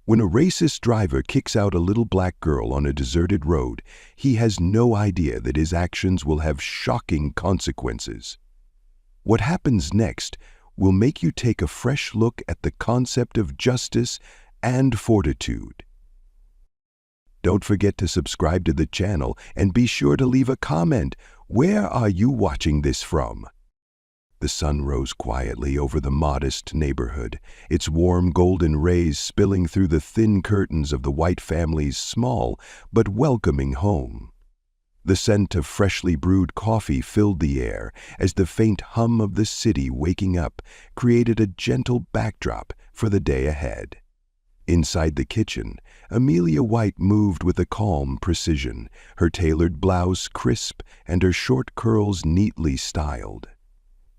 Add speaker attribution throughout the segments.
Speaker 1: When a racist driver kicks out a little black girl on a deserted road, he has no idea that his actions will have shocking consequences. What happens next will make you take a fresh look at the concept of justice and fortitude. Don't forget to subscribe to the channel and be sure to leave a comment. Where are you watching this from? The sun rose quietly over the modest neighborhood, its warm golden rays spilling through the thin curtains of the White family's small but welcoming home. The scent of freshly brewed coffee filled the air as the faint hum of the city waking up created a gentle backdrop for the day ahead. Inside the kitchen, Amelia White moved with a calm precision, her tailored blouse crisp and her short curls neatly styled.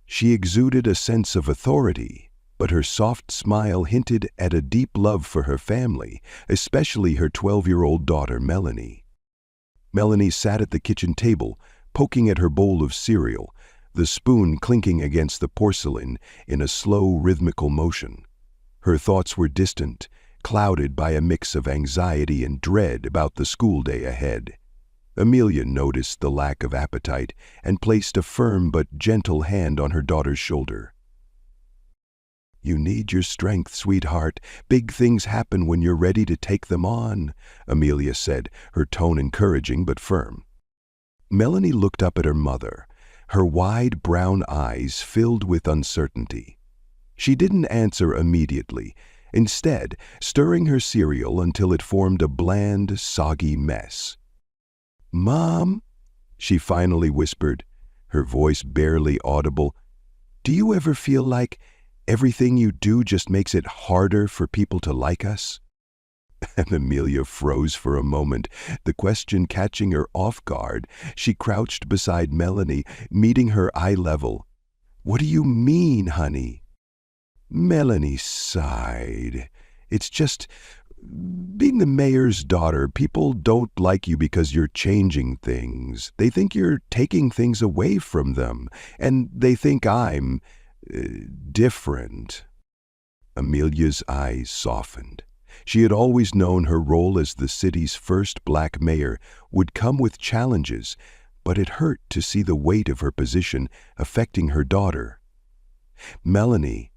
Speaker 1: She exuded a sense of authority, but her soft smile hinted at a deep love for her family, especially her 12-year-old daughter, Melanie. Melanie sat at the kitchen table, poking at her bowl of cereal, the spoon clinking against the porcelain in a slow, rhythmical motion. Her thoughts were distant, clouded by a mix of anxiety and dread about the school day ahead. Amelia noticed the lack of appetite and placed a firm but gentle hand on her daughter's shoulder. "You need your strength, sweetheart. Big things happen when you're ready to take them on," Amelia said, her tone encouraging but firm. Melanie looked up at her mother, her wide brown eyes filled with uncertainty. She didn't answer immediately, instead stirring her cereal until it formed a bland, soggy mess. "Mom," she finally whispered, her voice barely audible, "do you ever feel like everything you do just makes it harder for people to like us?" And Amelia froze for a moment, the question catching her off guard. She crouched beside Melanie, meeting her eye level. "What do you mean, honey?" Melanie sighed. "It's just being the mayor's daughter. People don't like you because you're changing things. They think you're taking things away from them, and they think I'm different." Amelia's eyes softened. She had always known her role as the city's first black mayor would come with challenges, but it hurt to see the weight of her position affecting her daughter. "Melanie,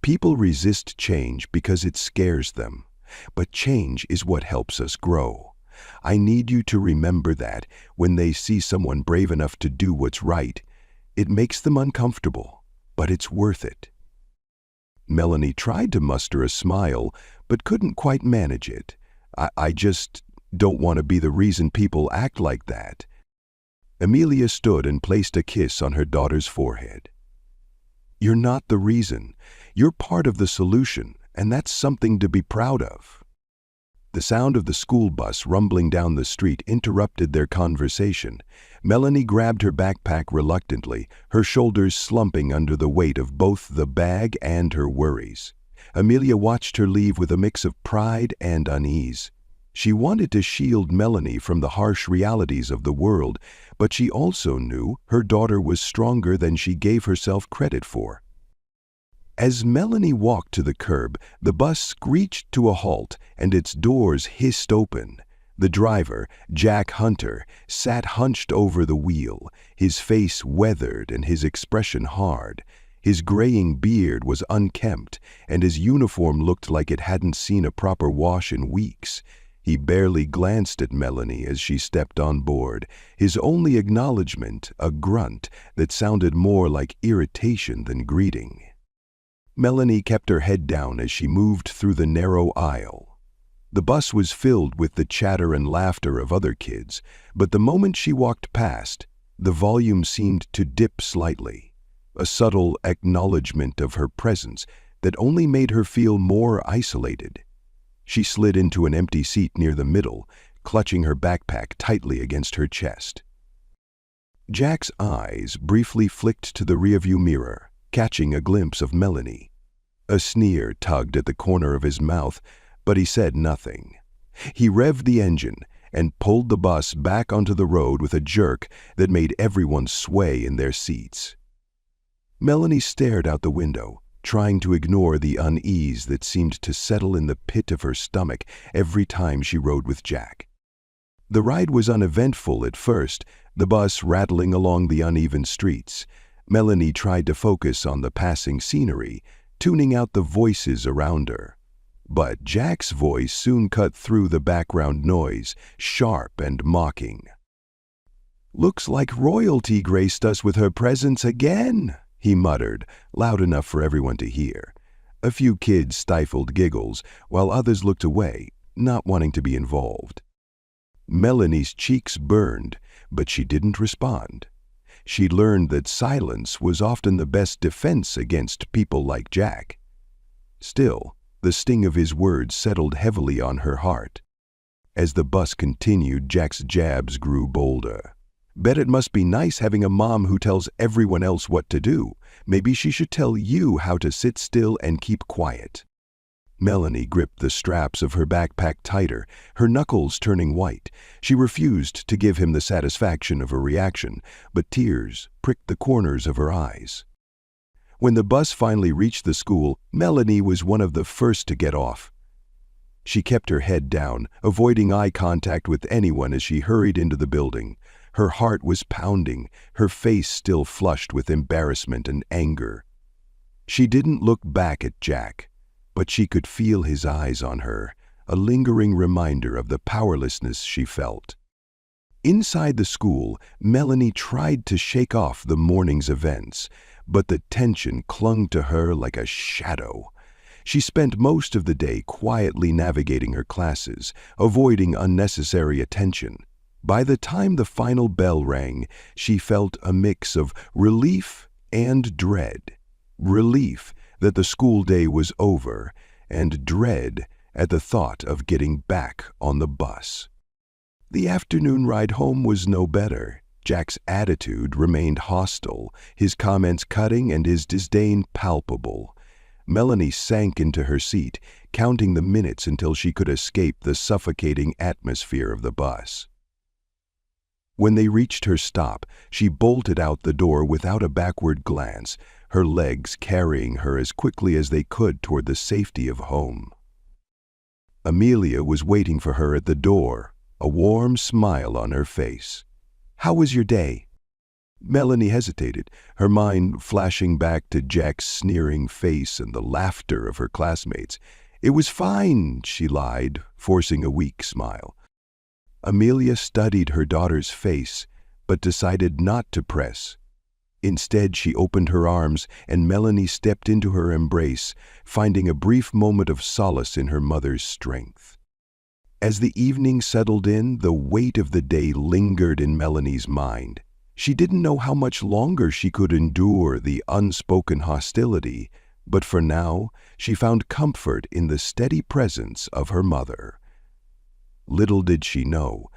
Speaker 1: people resist change because it scares them, but change is what helps us grow. I need you to remember that when they see someone brave enough to do what's right, it makes them uncomfortable, but it's worth it." Melanie tried to muster a smile, but couldn't quite manage it. I just don't want to be the reason people act like that." Amelia stood and placed a kiss on her daughter's forehead. "You're not the reason. You're part of the solution, and that's something to be proud of." The sound of the school bus rumbling down the street interrupted their conversation. Melanie grabbed her backpack reluctantly, her shoulders slumping under the weight of both the bag and her worries. Amelia watched her leave with a mix of pride and unease. She wanted to shield Melanie from the harsh realities of the world, but she also knew her daughter was stronger than she gave herself credit for. As Melanie walked to the curb, the bus screeched to a halt and its doors hissed open. The driver, Jack Hunter, sat hunched over the wheel, his face weathered and his expression hard. His graying beard was unkempt, and his uniform looked like it hadn't seen a proper wash in weeks. He barely glanced at Melanie as she stepped on board, his only acknowledgement a grunt that sounded more like irritation than greeting. Melanie kept her head down as she moved through the narrow aisle. The bus was filled with the chatter and laughter of other kids, but the moment she walked past, the volume seemed to dip slightly, a subtle acknowledgement of her presence that only made her feel more isolated. She slid into an empty seat near the middle, clutching her backpack tightly against her chest. Jack's eyes briefly flicked to the rearview mirror, catching a glimpse of Melanie. A sneer tugged at the corner of his mouth, but he said nothing. He revved the engine and pulled the bus back onto the road with a jerk that made everyone sway in their seats. Melanie stared out the window, trying to ignore the unease that seemed to settle in the pit of her stomach every time she rode with Jack. The ride was uneventful at first, the bus rattling along the uneven streets. Melanie tried to focus on the passing scenery, tuning out the voices around her. But Jack's voice soon cut through the background noise, sharp and mocking. "Looks like royalty graced us with her presence again," he muttered, loud enough for everyone to hear. A few kids stifled giggles, while others looked away, not wanting to be involved. Melanie's cheeks burned, but she didn't respond. She'd learned that silence was often the best defense against people like Jack. Still, the sting of his words settled heavily on her heart. As the bus continued, Jack's jabs grew bolder. "Bet it must be nice having a mom who tells everyone else what to do. Maybe she should tell you how to sit still and keep quiet." Melanie gripped the straps of her backpack tighter, her knuckles turning white. She refused to give him the satisfaction of a reaction, but tears pricked the corners of her eyes. When the bus finally reached the school, Melanie was one of the first to get off. She kept her head down, avoiding eye contact with anyone as she hurried into the building. Her heart was pounding, her face still flushed with embarrassment and anger. She didn't look back at Jack, but she could feel his eyes on her, a lingering reminder of the powerlessness she felt. Inside the school, Melanie tried to shake off the morning's events, but the tension clung to her like a shadow. She spent most of the day quietly navigating her classes, avoiding unnecessary attention. By the time the final bell rang, she felt a mix of relief and dread. Relief that the school day was over, and dread at the thought of getting back on the bus. The afternoon ride home was no better. Jack's attitude remained hostile, his comments cutting and his disdain palpable. Melanie sank into her seat, counting the minutes until she could escape the suffocating atmosphere of the bus. When they reached her stop, she bolted out the door without a backward glance, her legs carrying her as quickly as they could toward the safety of home. Amelia was waiting for her at the door, a warm smile on her face. "How was your day?" Melanie hesitated, her mind flashing back to Jack's sneering face and the laughter of her classmates. "It was fine," she lied, forcing a weak smile. Amelia studied her daughter's face, but decided not to press. Instead, she opened her arms, and Melanie stepped into her embrace, finding a brief moment of solace in her mother's strength. As the evening settled in, the weight of the day lingered in Melanie's mind. She didn't know how much longer she could endure the unspoken hostility, but for now, she found comfort in the steady presence of her mother. Little did she know,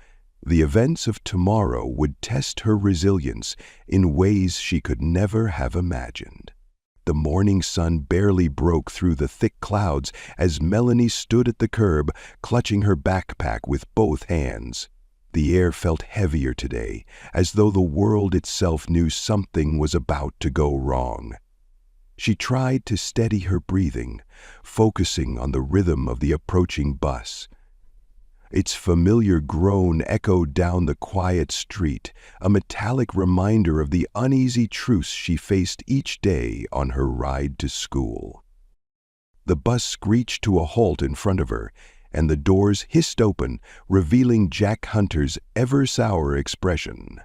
Speaker 1: the events of tomorrow would test her resilience in ways she could never have imagined. The morning sun barely broke through the thick clouds as Melanie stood at the curb, clutching her backpack with both hands. The air felt heavier today, as though the world itself knew something was about to go wrong. She tried to steady her breathing, focusing on the rhythm of the approaching bus. Its familiar groan echoed down the quiet street, a metallic reminder of the uneasy truce she faced each day on her ride to school. The bus screeched to a halt in front of her, and the doors hissed open, revealing Jack Hunter's ever-sour expression.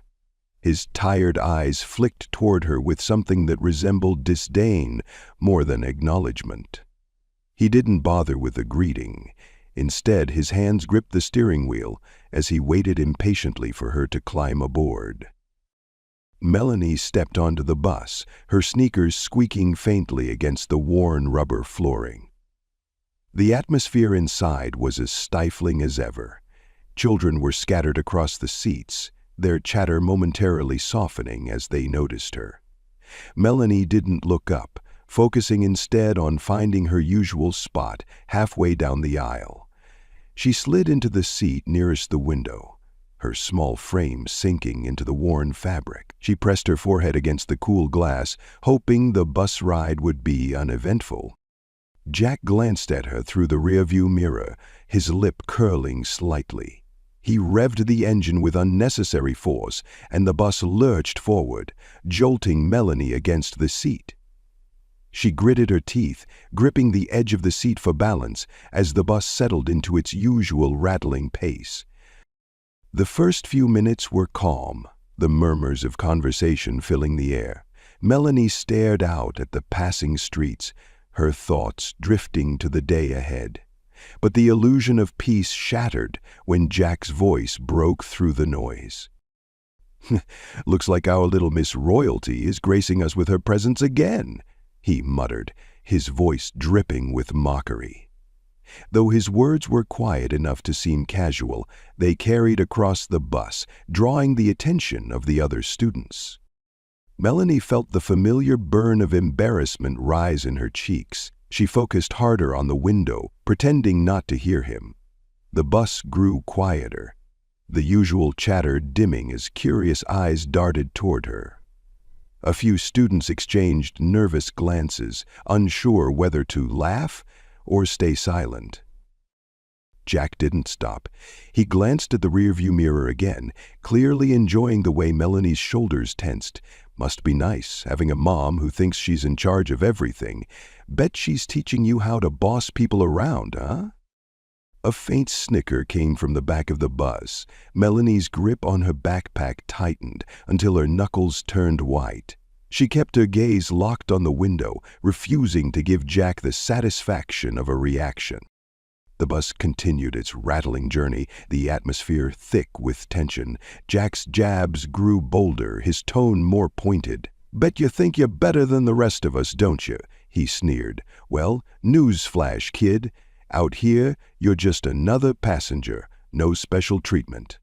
Speaker 1: His tired eyes flicked toward her with something that resembled disdain more than acknowledgement. He didn't bother with a greeting. Instead, his hands gripped the steering wheel as he waited impatiently for her to climb aboard. Melanie stepped onto the bus, her sneakers squeaking faintly against the worn rubber flooring. The atmosphere inside was as stifling as ever. Children were scattered across the seats, their chatter momentarily softening as they noticed her. Melanie didn't look up, focusing instead on finding her usual spot halfway down the aisle. She slid into the seat nearest the window. her small frame sinking into the worn fabric. She pressed her forehead against the cool glass, hoping the bus ride would be uneventful. Jack glanced at her through the rearview mirror, his lip curling slightly. He revved the engine with unnecessary force, and the bus lurched forward, jolting Melanie against the seat. She gritted her teeth, gripping the edge of the seat for balance as the bus settled into its usual rattling pace. The first few minutes were calm, the murmurs of conversation filling the air. Melanie stared out at the passing streets, her thoughts drifting to the day ahead. But the illusion of peace shattered when Jack's voice broke through the noise. "Looks like our little Miss Royalty is gracing us with her presence again," he muttered, his voice dripping with mockery. Though his words were quiet enough to seem casual, they carried across the bus, drawing the attention of the other students. Melanie felt the familiar burn of embarrassment rise in her cheeks. She focused harder on the window, pretending not to hear him. The bus grew quieter, the usual chatter dimming as curious eyes darted toward her. A few students exchanged nervous glances, unsure whether to laugh or stay silent. Jack didn't stop. He glanced at the rearview mirror again, clearly enjoying the way Melanie's shoulders tensed. Must be nice, having a mom who thinks she's in charge of everything. Bet she's teaching you how to boss people around, huh? A faint snicker came from the back of the bus. Melanie's grip on her backpack tightened until her knuckles turned white. She kept her gaze locked on the window, refusing to give Jack the satisfaction of a reaction. The bus continued its rattling journey, the atmosphere thick with tension. Jack's jabs grew bolder, his tone more pointed. "Bet you think you're better than the rest of us, don't you?" he sneered. "Well, newsflash, kid. Out here, you're just another passenger, no special treatment."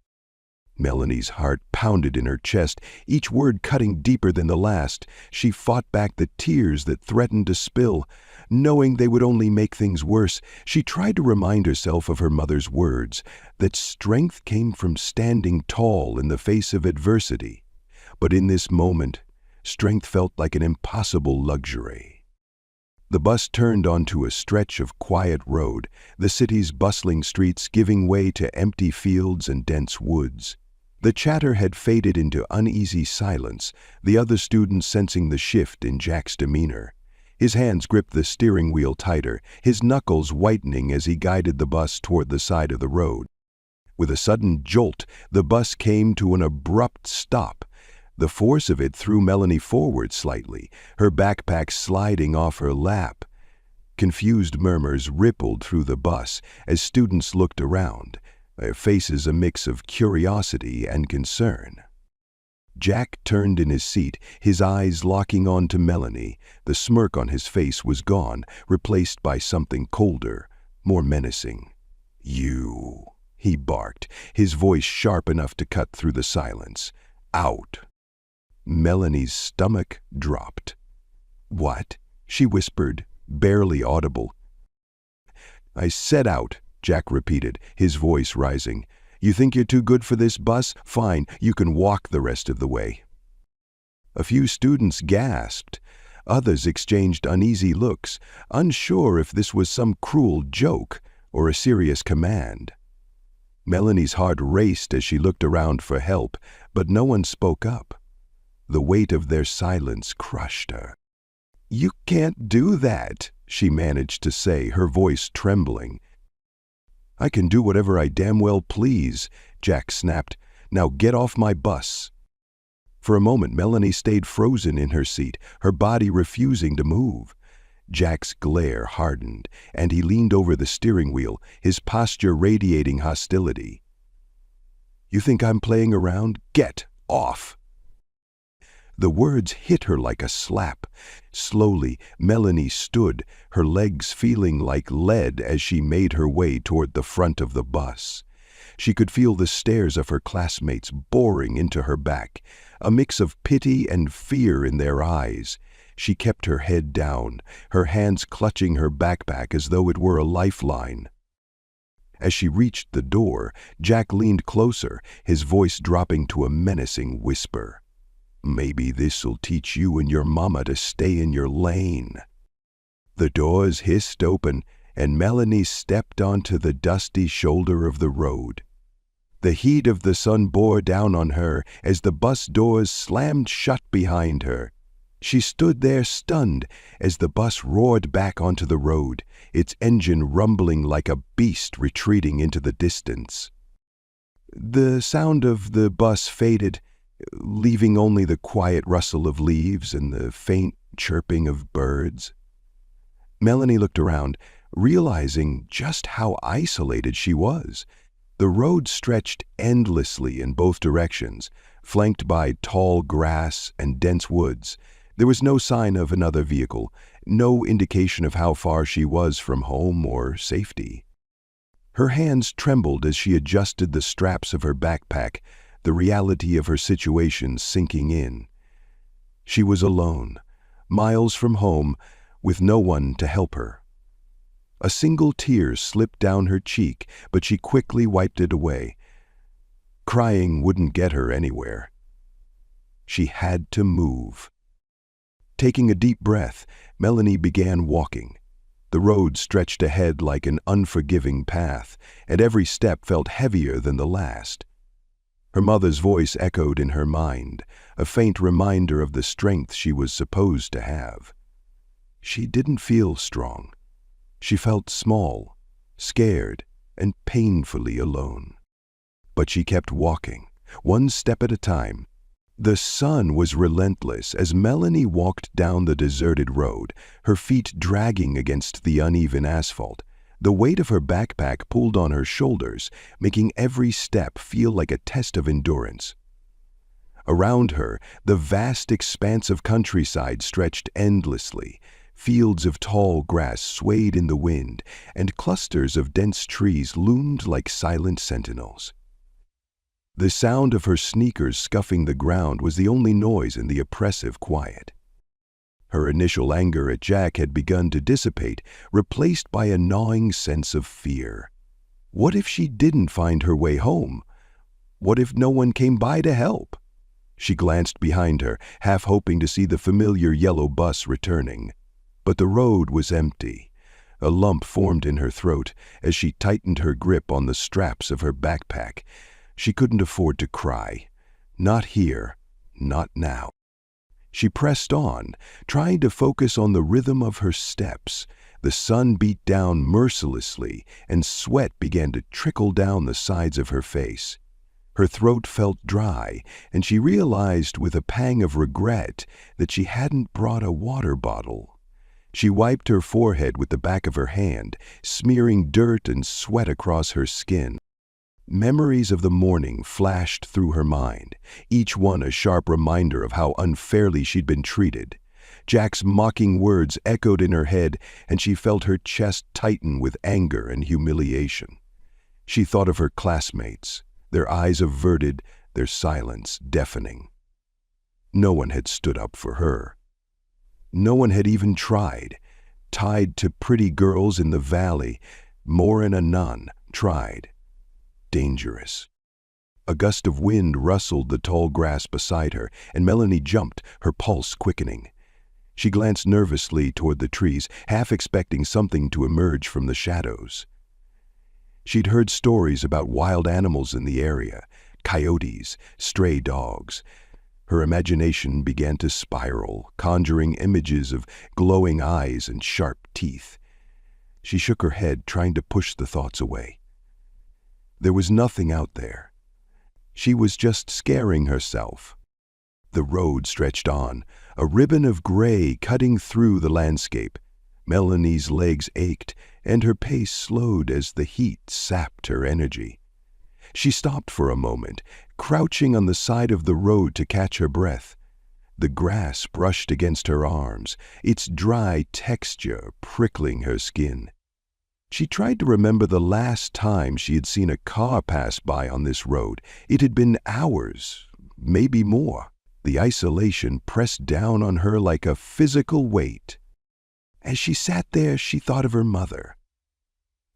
Speaker 1: Melanie's heart pounded in her chest, each word cutting deeper than the last. She fought back the tears that threatened to spill. Knowing they would only make things worse, she tried to remind herself of her mother's words, that strength came from standing tall in the face of adversity. But in this moment, strength felt like an impossible luxury. The bus turned onto a stretch of quiet road, the city's bustling streets giving way to empty fields and dense woods. The chatter had faded into uneasy silence, the other students sensing the shift in Jack's demeanor. His hands gripped the steering wheel tighter, his knuckles whitening as he guided the bus toward the side of the road. With a sudden jolt, the bus came to an abrupt stop. The force of it threw Melanie forward slightly, her backpack sliding off her lap. Confused murmurs rippled through the bus as students looked around, their faces a mix of curiosity and concern. Jack turned in his seat, his eyes locking on to Melanie. The smirk on his face was gone, replaced by something colder, more menacing. "You," he barked, his voice sharp enough to cut through the silence. "Out." Melanie's stomach dropped. "What?" she whispered, barely audible. "I said out," Jack repeated, his voice rising. "You think you're too good for this bus? Fine, you can walk the rest of the way." A few students gasped. Others exchanged uneasy looks, unsure if this was some cruel joke or a serious command. Melanie's heart raced as she looked around for help, but no one spoke up. The weight of their silence crushed her. "You can't do that," she managed to say, her voice trembling. "I can do whatever I damn well please," Jack snapped. "Now get off my bus." For a moment, Melanie stayed frozen in her seat, her body refusing to move. Jack's glare hardened, and he leaned over the steering wheel, his posture radiating hostility. "You think I'm playing around? Get off!" The words hit her like a slap. Slowly, Melanie stood, her legs feeling like lead as she made her way toward the front of the bus. She could feel the stares of her classmates boring into her back, a mix of pity and fear in their eyes. She kept her head down, her hands clutching her backpack as though it were a lifeline. As she reached the door, Jack leaned closer, his voice dropping to a menacing whisper. "Maybe this'll teach you and your mama to stay in your lane." The doors hissed open, and Melanie stepped onto the dusty shoulder of the road. The heat of the sun bore down on her as the bus doors slammed shut behind her. She stood there stunned as the bus roared back onto the road, its engine rumbling like a beast retreating into the distance. The sound of the bus faded, leaving only the quiet rustle of leaves and the faint chirping of birds. Melanie looked around, realizing just how isolated she was. The road stretched endlessly in both directions, flanked by tall grass and dense woods. There was no sign of another vehicle, no indication of how far she was from home or safety. Her hands trembled as she adjusted the straps of her backpack, the reality of her situation sinking in. She was alone, miles from home, with no one to help her. A single tear slipped down her cheek, but she quickly wiped it away. Crying wouldn't get her anywhere. She had to move. Taking a deep breath, Melanie began walking. The road stretched ahead like an unforgiving path, and every step felt heavier than the last. Her mother's voice echoed in her mind, a faint reminder of the strength she was supposed to have. She didn't feel strong. She felt small, scared, and painfully alone. But she kept walking, one step at a time. The sun was relentless as Melanie walked down the deserted road, her feet dragging against the uneven asphalt. The weight of her backpack pulled on her shoulders, making every step feel like a test of endurance. Around her, the vast expanse of countryside stretched endlessly. Fields of tall grass swayed in the wind, and clusters of dense trees loomed like silent sentinels. The sound of her sneakers scuffing the ground was the only noise in the oppressive quiet. Her initial anger at Jack had begun to dissipate, replaced by a gnawing sense of fear. What if she didn't find her way home? What if no one came by to help? She glanced behind her, half hoping to see the familiar yellow bus returning. But the road was empty. A lump formed in her throat as she tightened her grip on the straps of her backpack. She couldn't afford to cry. Not here, not now. She pressed on, trying to focus on the rhythm of her steps. The sun beat down mercilessly, and sweat began to trickle down the sides of her face. Her throat felt dry, and she realized with a pang of regret that she hadn't brought a water bottle. She wiped her forehead with the back of her hand, smearing dirt and sweat across her skin. Memories of the morning flashed through her mind, each one a sharp reminder of how unfairly she'd been treated. Jack's mocking words echoed in her head, and she felt her chest tighten with anger and humiliation. She thought of her classmates, their eyes averted, their silence deafening. No one had stood up for her. No one had even tried. Tied to pretty girls in the valley, Morin and none tried. Dangerous. A gust of wind rustled the tall grass beside her, and Melanie jumped, her pulse quickening. She glanced nervously toward the trees, half expecting something to emerge from the shadows. She'd heard stories about wild animals in the area, coyotes, stray dogs. Her imagination began to spiral, conjuring images of glowing eyes and sharp teeth. She shook her head, trying to push the thoughts away. There was nothing out there. She was just scaring herself. The road stretched on, a ribbon of gray cutting through the landscape. Melanie's legs ached, and her pace slowed as the heat sapped her energy. She stopped for a moment, crouching on the side of the road to catch her breath. The grass brushed against her arms, its dry texture prickling her skin. She tried to remember the last time she had seen a car pass by on this road. It had been hours, maybe more. The isolation pressed down on her like a physical weight. As she sat there, she thought of her mother.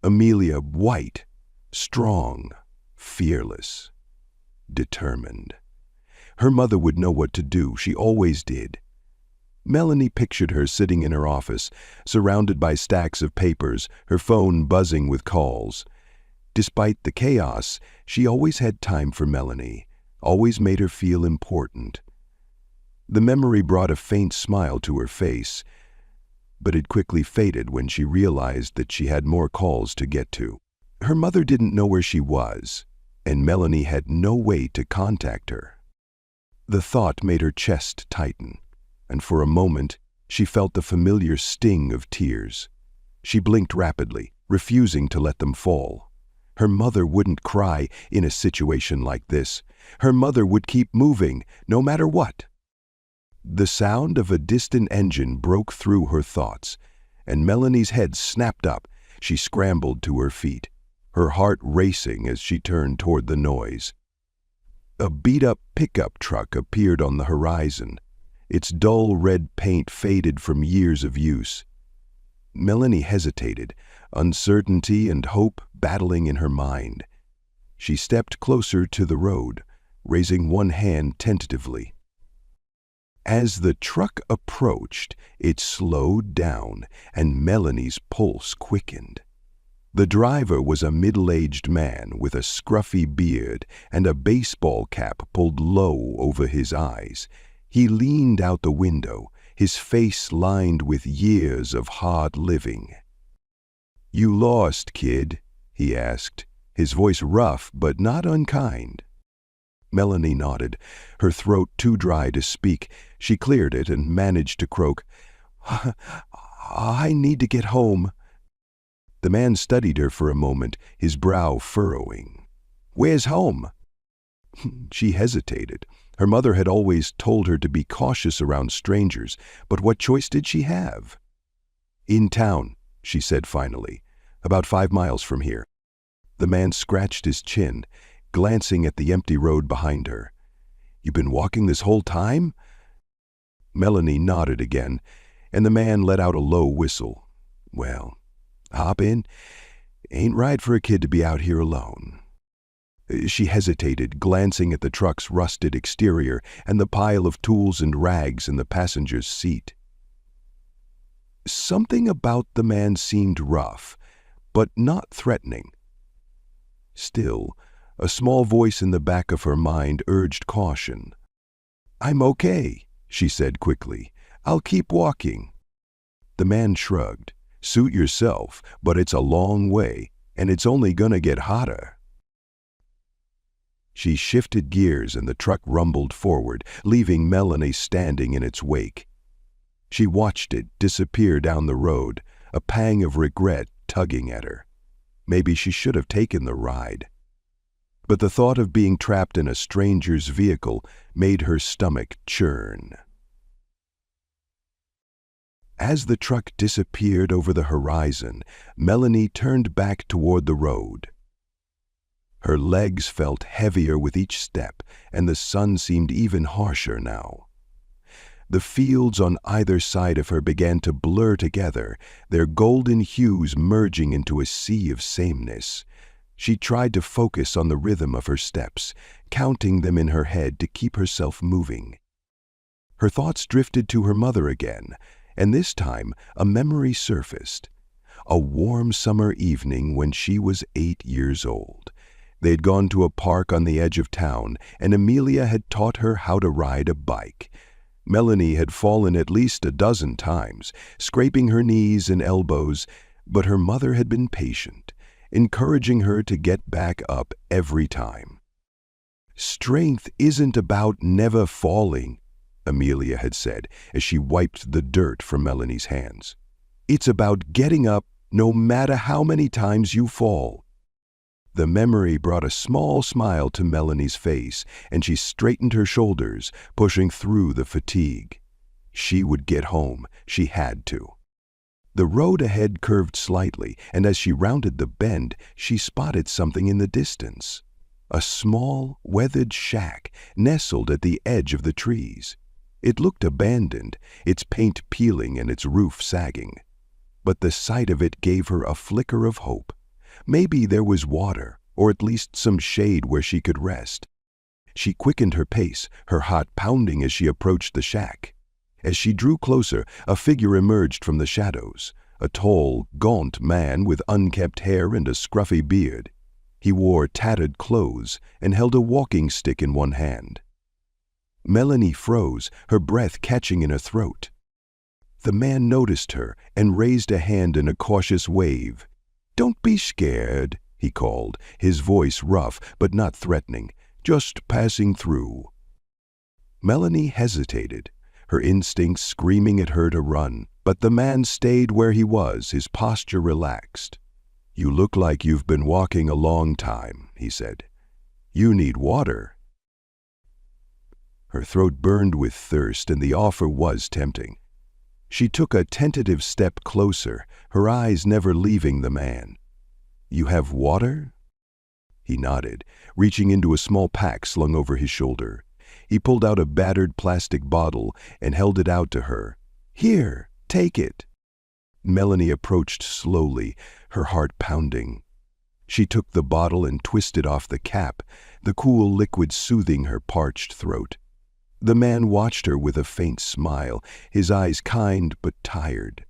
Speaker 1: Amelia, white, Strong, fearless, determined. Her mother would know what to do. She always did. Melanie pictured her sitting in her office, surrounded by stacks of papers, her phone buzzing with calls. Despite the chaos, she always had time for Melanie, always made her feel important. The memory brought a faint smile to her face, but it quickly faded when she realized that she had more calls to get to. Her mother didn't know where she was, and Melanie had no way to contact her. The thought made her chest tighten, and for a moment she felt the familiar sting of tears. She blinked rapidly, refusing to let them fall. Her mother wouldn't cry in a situation like this. Her mother would keep moving, no matter what. The sound of a distant engine broke through her thoughts, and Melanie's head snapped up. She scrambled to her feet, her heart racing as she turned toward the noise. A beat-up pickup truck appeared on the horizon. Its dull red paint faded from years of use. Melanie hesitated, uncertainty and hope battling in her mind. She stepped closer to the road, raising one hand tentatively. As the truck approached, it slowed down, and Melanie's pulse quickened. The driver was a middle-aged man with a scruffy beard and a baseball cap pulled low over his eyes. He leaned out the window, his face lined with years of hard living. "You lost, kid?" he asked, his voice rough but not unkind. Melanie nodded, her throat too dry to speak. She cleared it and managed to croak, "I need to get home." The man studied her for a moment, his brow furrowing. "Where's home?" She hesitated. Her mother had always told her to be cautious around strangers, but what choice did she have? "In town," she said finally, "about 5 miles from here." The man scratched his chin, glancing at the empty road behind her. "You've been walking this whole time?" Melanie nodded again, and the man let out a low whistle. "Well, hop in. Ain't right for a kid to be out here alone." She hesitated, glancing at the truck's rusted exterior and the pile of tools and rags in the passenger's seat. Something about the man seemed rough, but not threatening. Still, a small voice in the back of her mind urged caution. "I'm okay," she said quickly. "I'll keep walking." The man shrugged. "Suit yourself, but it's a long way, and it's only gonna get hotter." She shifted gears and the truck rumbled forward, leaving Melanie standing in its wake. She watched it disappear down the road, a pang of regret tugging at her. Maybe she should have taken the ride. But the thought of being trapped in a stranger's vehicle made her stomach churn. As the truck disappeared over the horizon, Melanie turned back toward the road. Her legs felt heavier with each step, and the sun seemed even harsher now. The fields on either side of her began to blur together, their golden hues merging into a sea of sameness. She tried to focus on the rhythm of her steps, counting them in her head to keep herself moving. Her thoughts drifted to her mother again, and this time a memory surfaced. A warm summer evening when she was 8 years old. They'd gone to a park on the edge of town, and Amelia had taught her how to ride a bike. Melanie had fallen at least a dozen times, scraping her knees and elbows, but her mother had been patient, encouraging her to get back up every time. "Strength isn't about never falling," Amelia had said as she wiped the dirt from Melanie's hands. "It's about getting up no matter how many times you fall." The memory brought a small smile to Melanie's face, and she straightened her shoulders, pushing through the fatigue. She would get home. She had to. The road ahead curved slightly, and as she rounded the bend, she spotted something in the distance. A small, weathered shack nestled at the edge of the trees. It looked abandoned, its paint peeling and its roof sagging. But the sight of it gave her a flicker of hope. Maybe there was water, or at least some shade where she could rest. She quickened her pace, her heart pounding as she approached the shack. As she drew closer, a figure emerged from the shadows, a tall, gaunt man with unkempt hair and a scruffy beard. He wore tattered clothes and held a walking stick in one hand. Melanie froze, her breath catching in her throat. The man noticed her and raised a hand in a cautious wave. "Don't be scared," he called, his voice rough but not threatening. "Just passing through." Melanie hesitated, her instincts screaming at her to run, but the man stayed where he was, his posture relaxed. "You look like you've been walking a long time," he said. "You need water." Her throat burned with thirst, and the offer was tempting. She took a tentative step closer, her eyes never leaving the man. "You have water?" He nodded, reaching into a small pack slung over his shoulder. He pulled out a battered plastic bottle and held it out to her. "Here, take it." Melanie approached slowly, her heart pounding. She took the bottle and twisted off the cap, the cool liquid soothing her parched throat. The man watched her with a faint smile, his eyes kind but tired.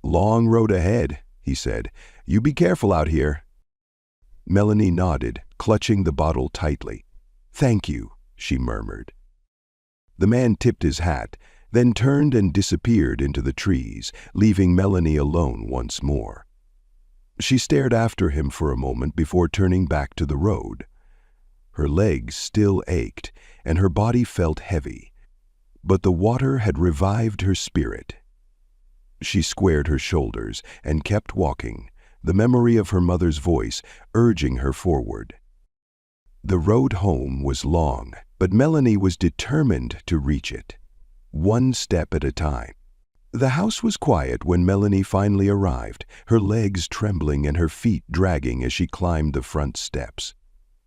Speaker 1: "Long road ahead," he said. "You be careful out here." Melanie nodded, clutching the bottle tightly. "Thank you," she murmured. The man tipped his hat, then turned and disappeared into the trees, leaving Melanie alone once more. She stared after him for a moment before turning back to the road. Her legs still ached, and her body felt heavy, but the water had revived her spirit. She squared her shoulders and kept walking, the memory of her mother's voice urging her forward. The road home was long, but Melanie was determined to reach it, one step at a time. The house was quiet when Melanie finally arrived, her legs trembling and her feet dragging as she climbed the front steps.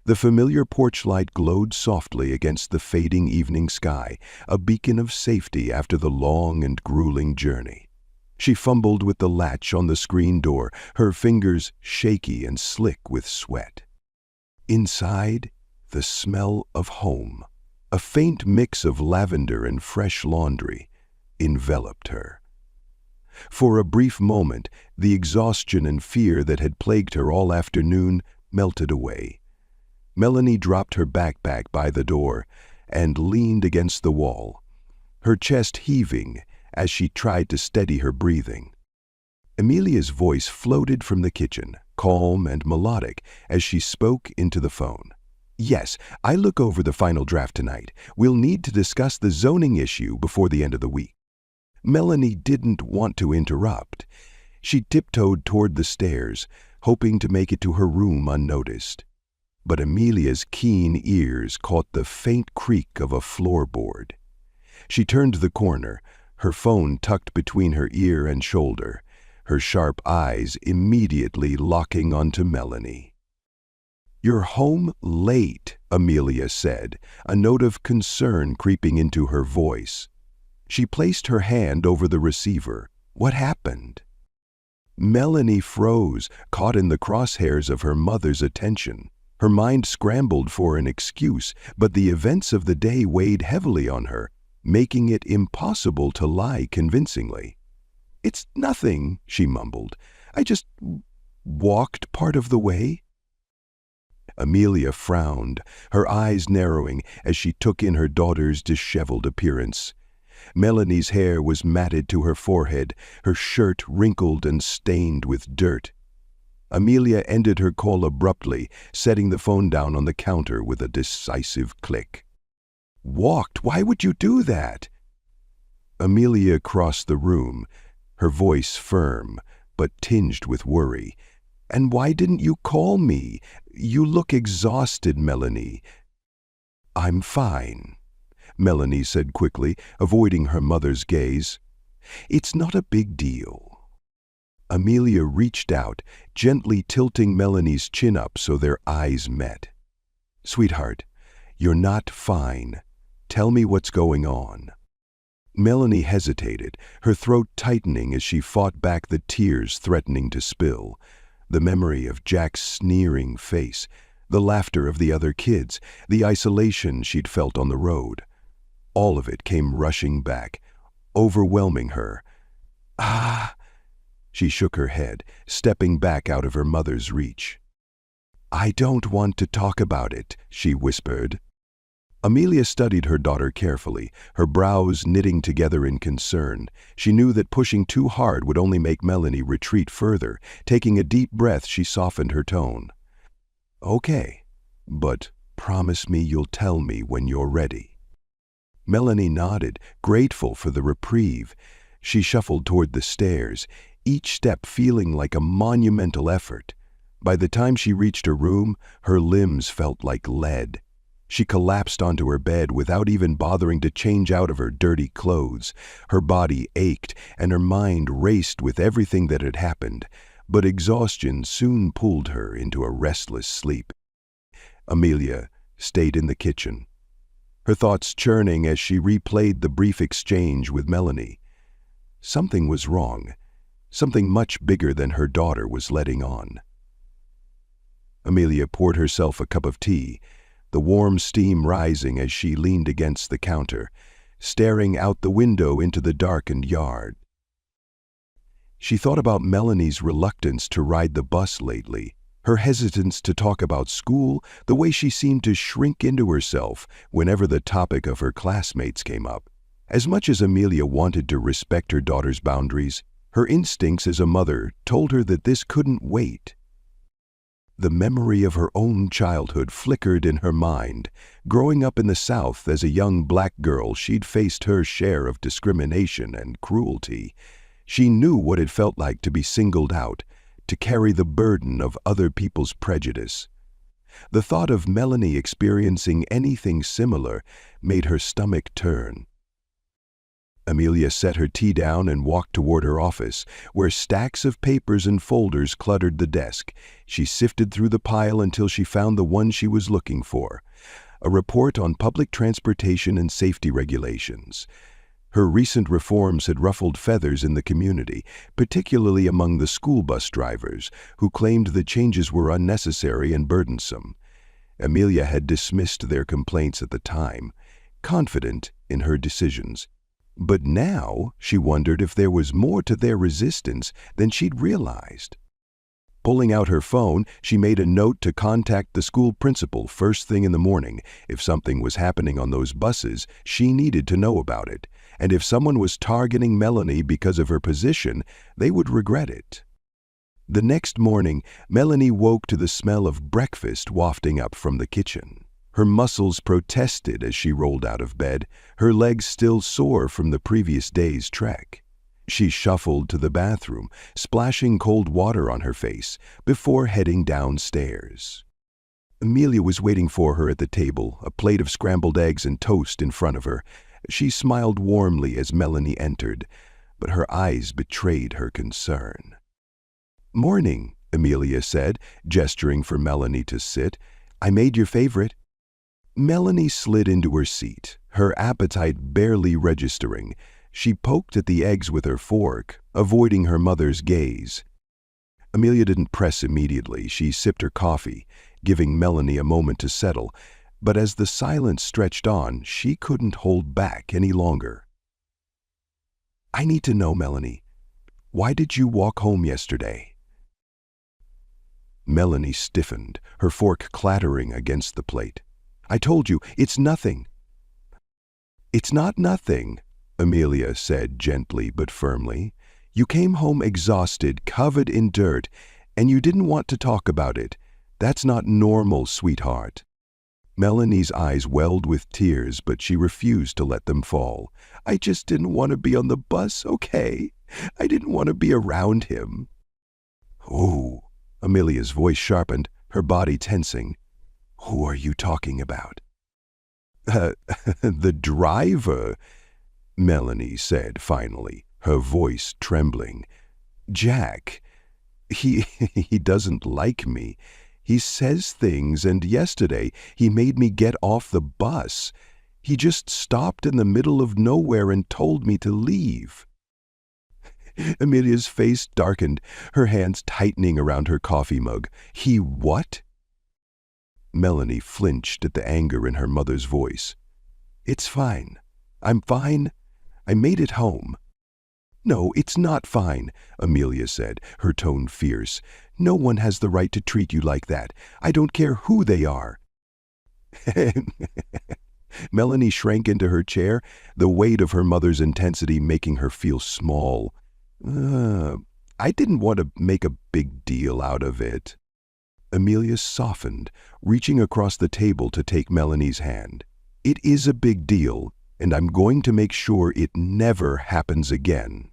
Speaker 1: The familiar porch light glowed softly against the fading evening sky, a beacon of safety after the long and grueling journey. She fumbled with the latch on the screen door, her fingers shaky and slick with sweat. Inside, the smell of home, a faint mix of lavender and fresh laundry, enveloped her. For a brief moment, the exhaustion and fear that had plagued her all afternoon melted away. Melanie dropped her backpack by the door and leaned against the wall, her chest heaving as she tried to steady her breathing. Amelia's voice floated from the kitchen, calm and melodic, as she spoke into the phone. "Yes, I look over the final draft tonight. We'll need to discuss the zoning issue before the end of the week." Melanie didn't want to interrupt. She tiptoed toward the stairs, hoping to make it to her room unnoticed. But Amelia's keen ears caught the faint creak of a floorboard. She turned the corner, her phone tucked between her ear and shoulder, her sharp eyes immediately locking onto Melanie. "You're home late," Amelia said, a note of concern creeping into her voice. She placed her hand over the receiver. "What happened?" Melanie froze, caught in the crosshairs of her mother's attention. Her mind scrambled for an excuse, but the events of the day weighed heavily on her, making it impossible to lie convincingly. "It's nothing," she mumbled. "I just walked part of the way." Amelia frowned, her eyes narrowing as she took in her daughter's disheveled appearance. Melanie's hair was matted to her forehead, her shirt wrinkled and stained with dirt. Amelia ended her call abruptly, setting the phone down on the counter with a decisive click. "Walked? Why would you do that?" Amelia crossed the room, her voice firm, but tinged with worry. "And why didn't you call me? You look exhausted, Melanie." "I'm fine," Melanie said quickly, avoiding her mother's gaze. "It's not a big deal." Amelia reached out, gently tilting Melanie's chin up so their eyes met. "Sweetheart, you're not fine. Tell me what's going on." Melanie hesitated, her throat tightening as she fought back the tears threatening to spill. The memory of Jack's sneering face, the laughter of the other kids, the isolation she'd felt on the road. All of it came rushing back, overwhelming her. Ah! She shook her head, stepping back out of her mother's reach. "I don't want to talk about it," she whispered. Amelia studied her daughter carefully, her brows knitting together in concern. She knew that pushing too hard would only make Melanie retreat further. Taking a deep breath, she softened her tone. "Okay, but promise me you'll tell me when you're ready." Melanie nodded, grateful for the reprieve. She shuffled toward the stairs, each step feeling like a monumental effort. By the time she reached her room, her limbs felt like lead. She collapsed onto her bed without even bothering to change out of her dirty clothes. Her body ached, and her mind raced with everything that had happened, but exhaustion soon pulled her into a restless sleep. Amelia stayed in the kitchen, her thoughts churning as she replayed the brief exchange with Melanie. Something was wrong. Something much bigger than her daughter was letting on. Amelia poured herself a cup of tea, the warm steam rising as she leaned against the counter, staring out the window into the darkened yard. She thought about Melanie's reluctance to ride the bus lately, her hesitance to talk about school, the way she seemed to shrink into herself whenever the topic of her classmates came up. As much as Amelia wanted to respect her daughter's boundaries, her instincts as a mother told her that this couldn't wait. The memory of her own childhood flickered in her mind. Growing up in the South as a young black girl, she'd faced her share of discrimination and cruelty. She knew what it felt like to be singled out, to carry the burden of other people's prejudice. The thought of Melanie experiencing anything similar made her stomach turn. Amelia set her tea down and walked toward her office, where stacks of papers and folders cluttered the desk. She sifted through the pile until she found the one she was looking for, a report on public transportation and safety regulations. Her recent reforms had ruffled feathers in the community, particularly among the school bus drivers, who claimed the changes were unnecessary and burdensome. Amelia had dismissed their complaints at the time, confident in her decisions. But now she wondered if there was more to their resistance than she'd realized. Pulling out her phone, she made a note to contact the school principal first thing in the morning. If something was happening on those buses, she needed to know about it. And if someone was targeting Melanie because of her position, they would regret it. The next morning, Melanie woke to the smell of breakfast wafting up from the kitchen. Her muscles protested as she rolled out of bed, her legs still sore from the previous day's trek. She shuffled to the bathroom, splashing cold water on her face, before heading downstairs. Amelia was waiting for her at the table, a plate of scrambled eggs and toast in front of her. She smiled warmly as Melanie entered, but her eyes betrayed her concern. "Morning," Amelia said, gesturing for Melanie to sit. "I made your favorite." Melanie slid into her seat, her appetite barely registering. She poked at the eggs with her fork, avoiding her mother's gaze. Amelia didn't press immediately. She sipped her coffee, giving Melanie a moment to settle. But as the silence stretched on, she couldn't hold back any longer. "I need to know, Melanie, why did you walk home yesterday?" Melanie stiffened, her fork clattering against the plate. "I told you, it's nothing." "It's not nothing," Amelia said gently but firmly. "You came home exhausted, covered in dirt, and you didn't want to talk about it. That's not normal, sweetheart." Melanie's eyes welled with tears, but she refused to let them fall. "I just didn't want to be on the bus, okay? I didn't want to be around him." "Oh," Amelia's voice sharpened, her body tensing. "Who are you talking about?" The driver," Melanie said finally, her voice trembling. "Jack. He doesn't like me. He says things, and yesterday he made me get off the bus. He just stopped in the middle of nowhere and told me to leave." Amelia's face darkened, her hands tightening around her coffee mug. He what? Melanie flinched at the anger in her mother's voice. It's fine. I'm fine. I made it home. No, it's not fine, Amelia said, her tone fierce. No one has the right to treat you like that. I don't care who they are. Melanie shrank into her chair, the weight of her mother's intensity making her feel small. I didn't want to make a big deal out of it. Amelia softened, reaching across the table to take Melanie's hand. It is a big deal, and I'm going to make sure it never happens again.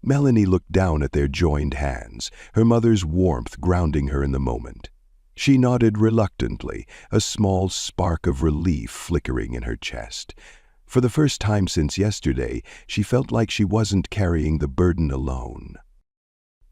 Speaker 1: Melanie looked down at their joined hands, her mother's warmth grounding her in the moment. She nodded reluctantly, a small spark of relief flickering in her chest. For the first time since yesterday, she felt like she wasn't carrying the burden alone.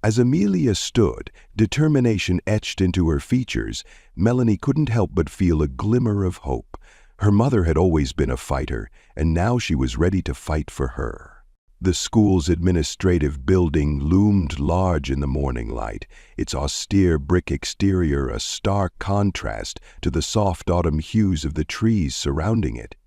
Speaker 1: As Amelia stood, determination etched into her features, Melanie couldn't help but feel a glimmer of hope. Her mother had always been a fighter, and now she was ready to fight for her. The school's administrative building loomed large in the morning light, its austere brick exterior a stark contrast to the soft autumn hues of the trees surrounding it.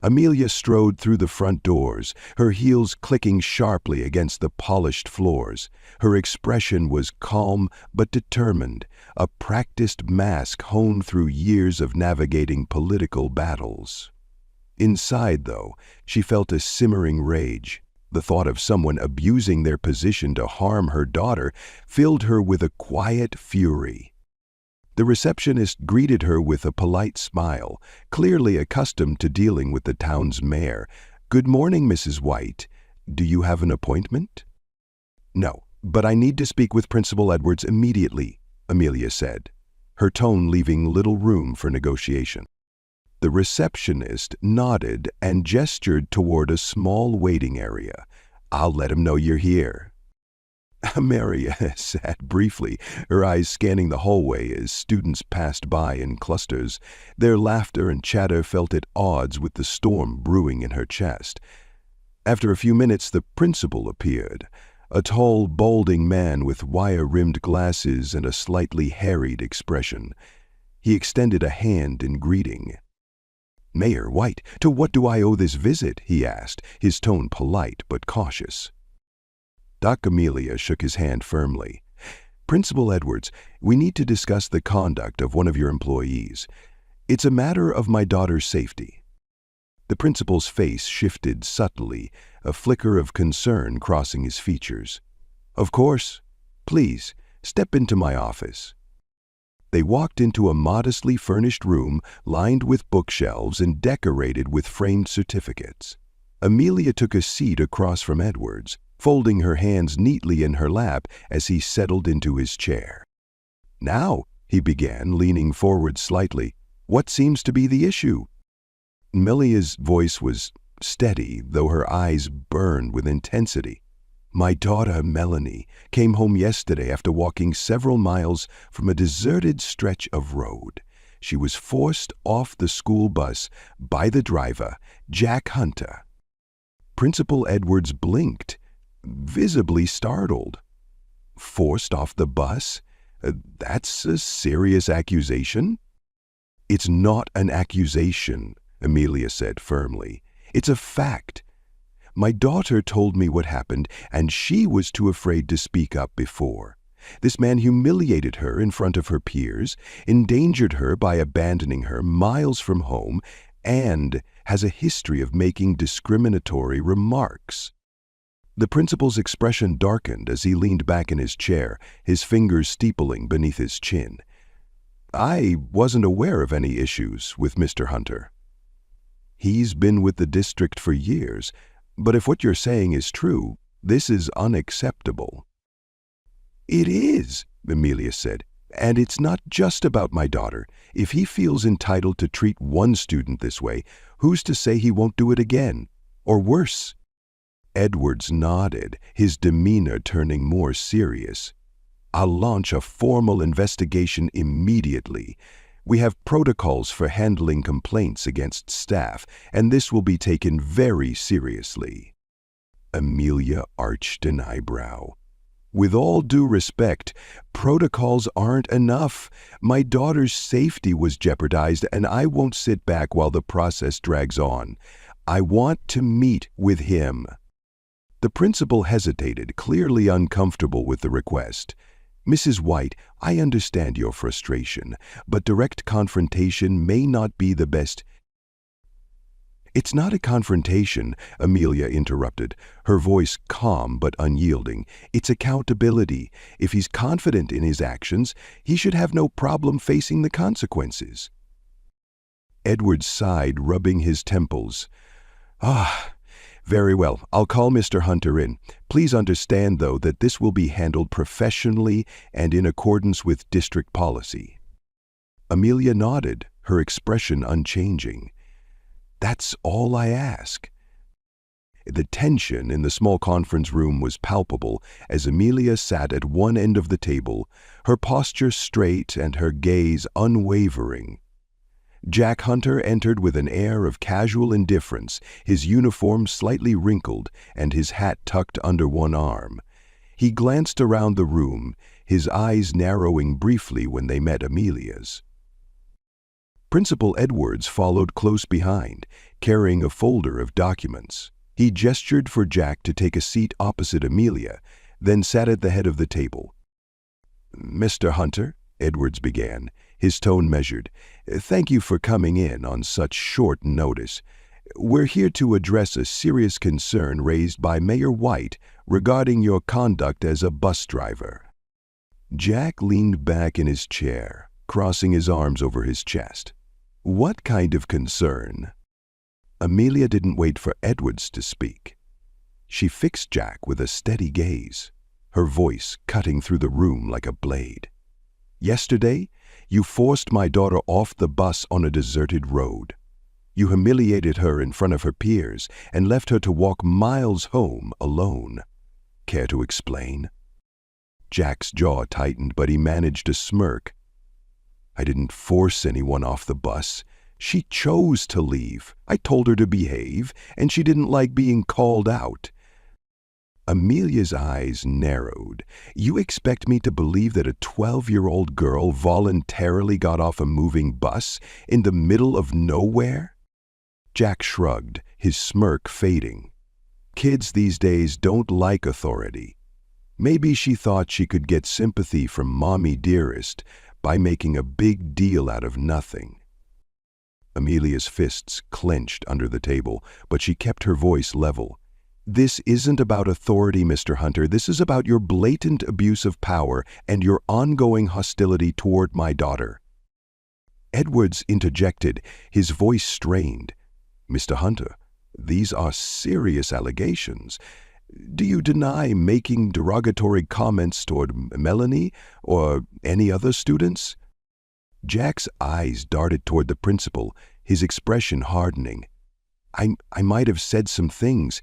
Speaker 1: Amelia strode through the front doors, her heels clicking sharply against the polished floors. Her expression was calm but determined, a practiced mask honed through years of navigating political battles. Inside, though, she felt a simmering rage. The thought of someone abusing their position to harm her daughter filled her with a quiet fury. The receptionist greeted her with a polite smile, clearly accustomed to dealing with the town's mayor. "Good morning, Mrs. White. Do you have an appointment?" "No, but I need to speak with Principal Edwards immediately," Amelia said, her tone leaving little room for negotiation. The receptionist nodded and gestured toward a small waiting area. "I'll let him know you're here." Amelia sat briefly, her eyes scanning the hallway as students passed by in clusters. Their laughter and chatter felt at odds with the storm brewing in her chest. After a few minutes, the principal appeared, a tall, balding man with wire-rimmed glasses and a slightly harried expression. He extended a hand in greeting. "Mayor White, to what do I owe this visit?" he asked, his tone polite but cautious. Doc Amelia shook his hand firmly. "Principal Edwards, we need to discuss the conduct of one of your employees. It's a matter of my daughter's safety." The principal's face shifted subtly, a flicker of concern crossing his features. "Of course. Please, step into my office." They walked into a modestly furnished room lined with bookshelves and decorated with framed certificates. Amelia took a seat across from Edwards, folding her hands neatly in her lap as he settled into his chair. "Now," he began, leaning forward slightly, "what seems to be the issue?" Amelia's voice was steady, though her eyes burned with intensity. "My daughter, Melanie, came home yesterday after walking several miles from a deserted stretch of road. She was forced off the school bus by the driver, Jack Hunter." Principal Edwards blinked, visibly startled. "Forced off the bus? That's a serious accusation." "It's not an accusation," Amelia said firmly. "It's a fact. My daughter told me what happened, and she was too afraid to speak up before. This man humiliated her in front of her peers, endangered her by abandoning her miles from home, and has a history of making discriminatory remarks." The principal's expression darkened as he leaned back in his chair, his fingers steepling beneath his chin. "I wasn't aware of any issues with Mr. Hunter." "He's been with the district for years. But if what you're saying is true, this is unacceptable." "It is," Amelia said, "and it's not just about my daughter. If he feels entitled to treat one student this way, who's to say he won't do it again? Or worse?" Edwards nodded, his demeanor turning more serious. "I'll launch a formal investigation immediately. We have protocols for handling complaints against staff, and this will be taken very seriously." Amelia arched an eyebrow. With all due respect, protocols aren't enough. My daughter's safety was jeopardized, and I won't sit back while the process drags on. I want to meet with him. The principal hesitated, clearly uncomfortable with the request. Mrs. White, I understand your frustration, but direct confrontation may not be the best. It's not a confrontation, Amelia interrupted, her voice calm but unyielding. It's accountability. If he's confident in his actions, he should have no problem facing the consequences. Edward sighed, rubbing his temples. Very well. I'll call Mr. Hunter in. Please understand, though, that this will be handled professionally and in accordance with district policy. Amelia nodded, her expression unchanging. That's all I ask. The tension in the small conference room was palpable as Amelia sat at one end of the table, her posture straight and her gaze unwavering. Jack Hunter entered with an air of casual indifference, his uniform slightly wrinkled and his hat tucked under one arm. He glanced around the room, his eyes narrowing briefly when they met Amelia's. Principal Edwards followed close behind, carrying a folder of documents. He gestured for Jack to take a seat opposite Amelia, then sat at the head of the table. "Mr. Hunter," Edwards began, his tone measured, "thank you for coming in on such short notice. We're here to address a serious concern raised by Mayor White regarding your conduct as a bus driver." Jack leaned back in his chair, crossing his arms over his chest. "What kind of concern?" Amelia didn't wait for Edwards to speak. She fixed Jack with a steady gaze, her voice cutting through the room like a blade. "Yesterday, you forced my daughter off the bus on a deserted road. You humiliated her in front of her peers and left her to walk miles home alone. Care to explain?" Jack's jaw tightened, but he managed a smirk. "I didn't force anyone off the bus. She chose to leave. I told her to behave, and she didn't like being called out." Amelia's eyes narrowed. "You expect me to believe that a 12-year-old girl voluntarily got off a moving bus in the middle of nowhere?" Jack shrugged, his smirk fading. "Kids these days don't like authority. Maybe she thought she could get sympathy from Mommy Dearest by making a big deal out of nothing." Amelia's fists clenched under the table, but she kept her voice level. "This isn't about authority, Mr. Hunter. This is about your blatant abuse of power and your ongoing hostility toward my daughter." Edwards interjected, his voice strained. "Mr. Hunter, these are serious allegations. Do you deny making derogatory comments toward Melanie or any other students?" Jack's eyes darted toward the principal, his expression hardening. I might have said some things.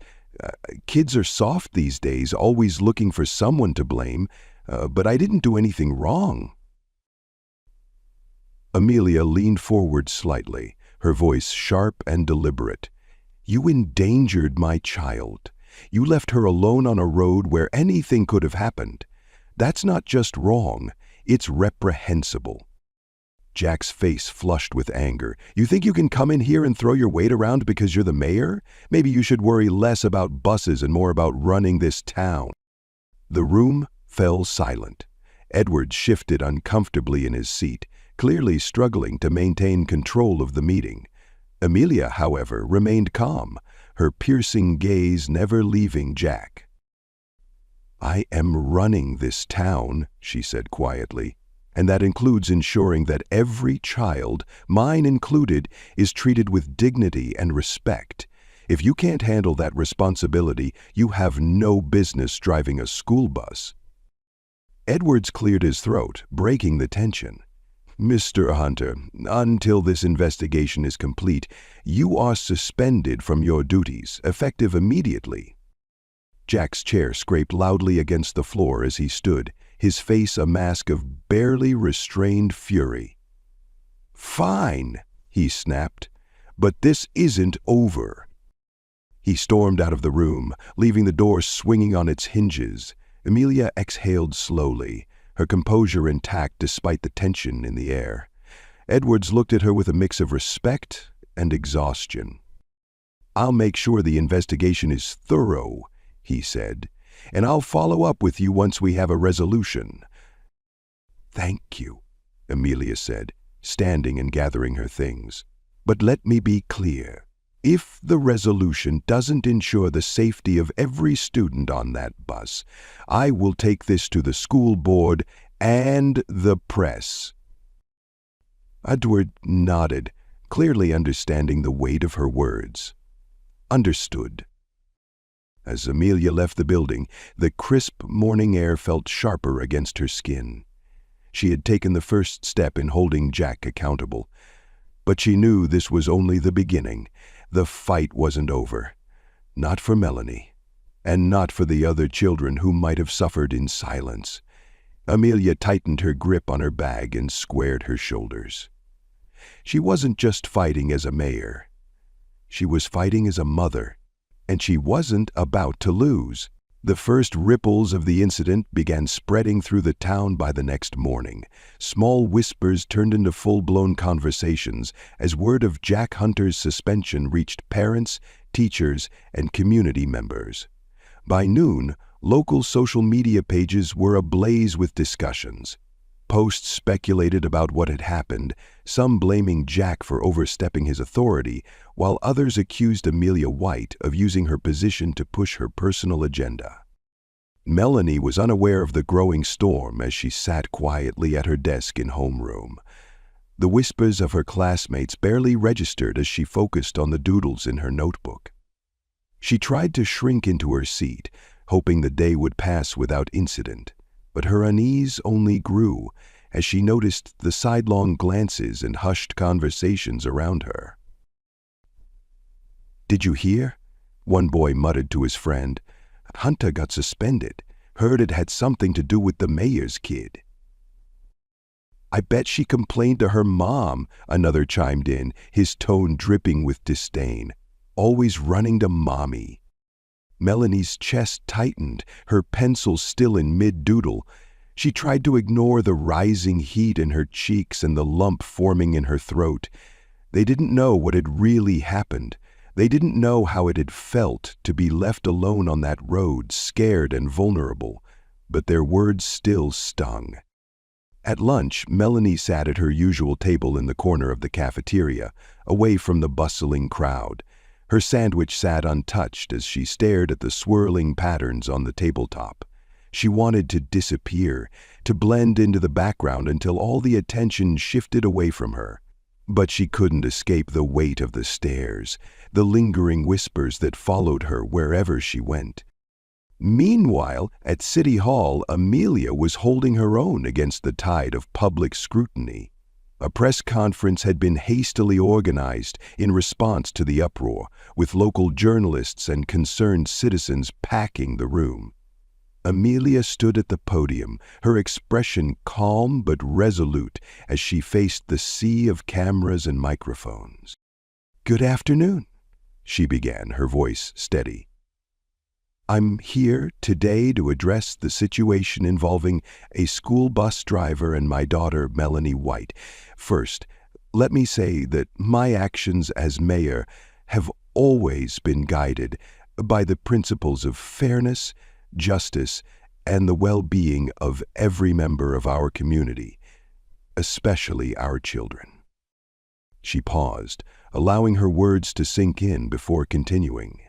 Speaker 1: Kids are soft these days, always looking for someone to blame, but I didn't do anything wrong." Amelia leaned forward slightly, her voice sharp and deliberate. "You endangered my child. You left her alone on a road where anything could have happened. That's not just wrong, it's reprehensible." Jack's face flushed with anger. "You think you can come in here and throw your weight around because you're the mayor? Maybe you should worry less about buses and more about running this town." The room fell silent. Edward shifted uncomfortably in his seat, clearly struggling to maintain control of the meeting. Amelia, however, remained calm, her piercing gaze never leaving Jack. "I am running this town," she said quietly, "and that includes ensuring that every child, mine included, is treated with dignity and respect. If you can't handle that responsibility, you have no business driving a school bus." Edwards cleared his throat, breaking the tension. "Mr. Hunter, until this investigation is complete, you are suspended from your duties, effective immediately." Jack's chair scraped loudly against the floor as he stood, his face a mask of barely restrained fury. "Fine," he snapped, "but this isn't over." He stormed out of the room, leaving the door swinging on its hinges. Amelia exhaled slowly, her composure intact despite the tension in the air. Edwards looked at her with a mix of respect and exhaustion. "I'll make sure the investigation is thorough," he said, "and I'll follow up with you once we have a resolution." "Thank you," Amelia said, standing and gathering her things. "But let me be clear. If the resolution doesn't ensure the safety of every student on that bus, I will take this to the school board and the press." Edward nodded, clearly understanding the weight of her words. "Understood." As Amelia left the building, the crisp morning air felt sharper against her skin. She had taken the first step in holding Jack accountable. But she knew this was only the beginning. The fight wasn't over. Not for Melanie, and not for the other children who might have suffered in silence. Amelia tightened her grip on her bag and squared her shoulders. She wasn't just fighting as a mayor. She was fighting as a mother, and she wasn't about to lose. The first ripples of the incident began spreading through the town by the next morning. Small whispers turned into full-blown conversations as word of Jack Hunter's suspension reached parents, teachers, and community members. By noon, local social media pages were ablaze with discussions. Posts speculated about what had happened, some blaming Jack for overstepping his authority, while others accused Amelia White of using her position to push her personal agenda. Melanie was unaware of the growing storm as she sat quietly at her desk in homeroom. The whispers of her classmates barely registered as she focused on the doodles in her notebook. She tried to shrink into her seat, hoping the day would pass without incident. But her unease only grew as she noticed the sidelong glances and hushed conversations around her. "Did you hear?" one boy muttered to his friend. "Hunter got suspended. Heard it had something to do with the mayor's kid." "I bet she complained to her mom," another chimed in, his tone dripping with disdain. "Always running to mommy." Melanie's chest tightened, her pencil still in mid-doodle. She tried to ignore the rising heat in her cheeks and the lump forming in her throat. They didn't know what had really happened. They didn't know how it had felt to be left alone on that road, scared and vulnerable. But their words still stung. At lunch, Melanie sat at her usual table in the corner of the cafeteria, away from the bustling crowd. Her sandwich sat untouched as she stared at the swirling patterns on the tabletop. She wanted to disappear, to blend into the background until all the attention shifted away from her. But she couldn't escape the weight of the stares, the lingering whispers that followed her wherever she went. Meanwhile, at City Hall, Amelia was holding her own against the tide of public scrutiny. A press conference had been hastily organized in response to the uproar, with local journalists and concerned citizens packing the room. Amelia stood at the podium, her expression calm but resolute as she faced the sea of cameras and microphones. "Good afternoon," she began, her voice steady. "I'm here today to address the situation involving a school bus driver and my daughter, Melanie White. First, let me say that my actions as mayor have always been guided by the principles of fairness, justice, and the well-being of every member of our community, especially our children." She paused, allowing her words to sink in before continuing.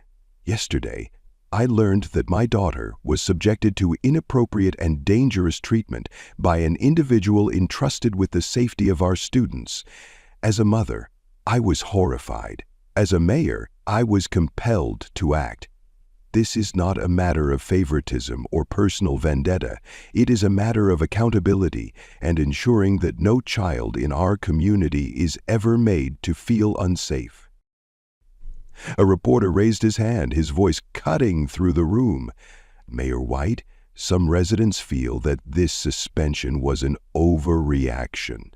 Speaker 1: "Yesterday, I learned that my daughter was subjected to inappropriate and dangerous treatment by an individual entrusted with the safety of our students. As a mother, I was horrified. As a mayor, I was compelled to act. This is not a matter of favoritism or personal vendetta. It is a matter of accountability and ensuring that no child in our community is ever made to feel unsafe." A reporter raised his hand, his voice cutting through the room. "Mayor White, some residents feel that this suspension was an overreaction.